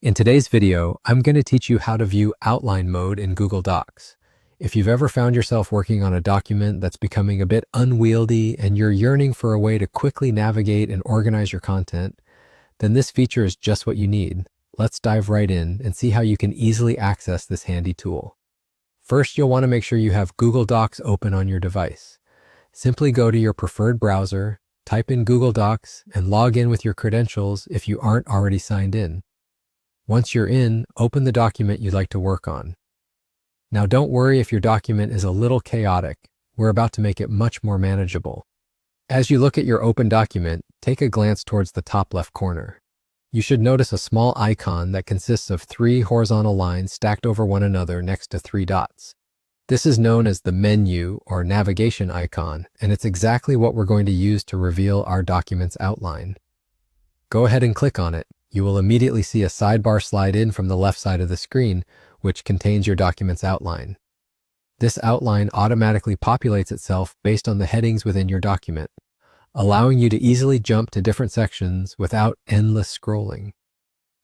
In today's video, I'm going to teach you how to view outline mode in Google Docs. If you've ever found yourself working on a document that's becoming a bit unwieldy and you're yearning for a way to quickly navigate and organize your content, then this feature is just what you need. Let's dive right in and see how you can easily access this handy tool. First, you'll want to make sure you have Google Docs open on your device. Simply go to your preferred browser, type in Google Docs, and log in with your credentials if you aren't already signed in. Once you're in, open the document you'd like to work on. Now don't worry if your document is a little chaotic. We're about to make it much more manageable. As you look at your open document, take a glance towards the top left corner. You should notice a small icon that consists of 3 horizontal lines stacked over one another next to 3 dots. This is known as the menu or navigation icon, and it's exactly what we're going to use to reveal our document's outline. Go ahead and click on it. You will immediately see a sidebar slide in from the left side of the screen, which contains your document's outline. This outline automatically populates itself based on the headings within your document, allowing you to easily jump to different sections without endless scrolling.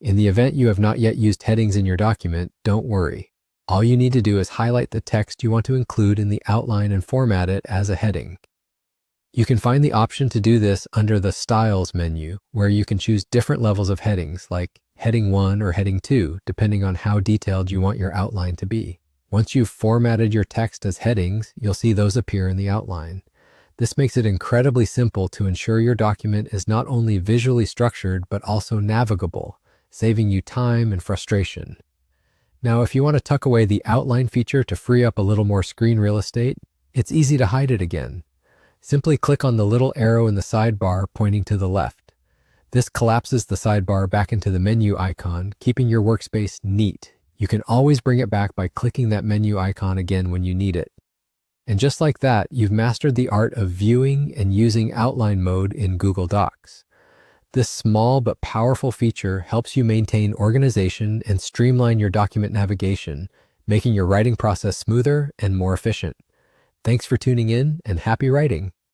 In the event you have not yet used headings in your document, don't worry. All you need to do is highlight the text you want to include in the outline and format it as a heading. You can find the option to do this under the Styles menu, where you can choose different levels of headings, like Heading 1 or Heading 2, depending on how detailed you want your outline to be. Once you've formatted your text as headings, you'll see those appear in the outline. This makes it incredibly simple to ensure your document is not only visually structured, but also navigable, saving you time and frustration. Now, if you want to tuck away the outline feature to free up a little more screen real estate, it's easy to hide it again. Simply click on the little arrow in the sidebar pointing to the left. This collapses the sidebar back into the menu icon, keeping your workspace neat. You can always bring it back by clicking that menu icon again when you need it. And just like that, you've mastered the art of viewing and using outline mode in Google Docs. This small but powerful feature helps you maintain organization and streamline your document navigation, making your writing process smoother and more efficient. Thanks for tuning in, and happy writing!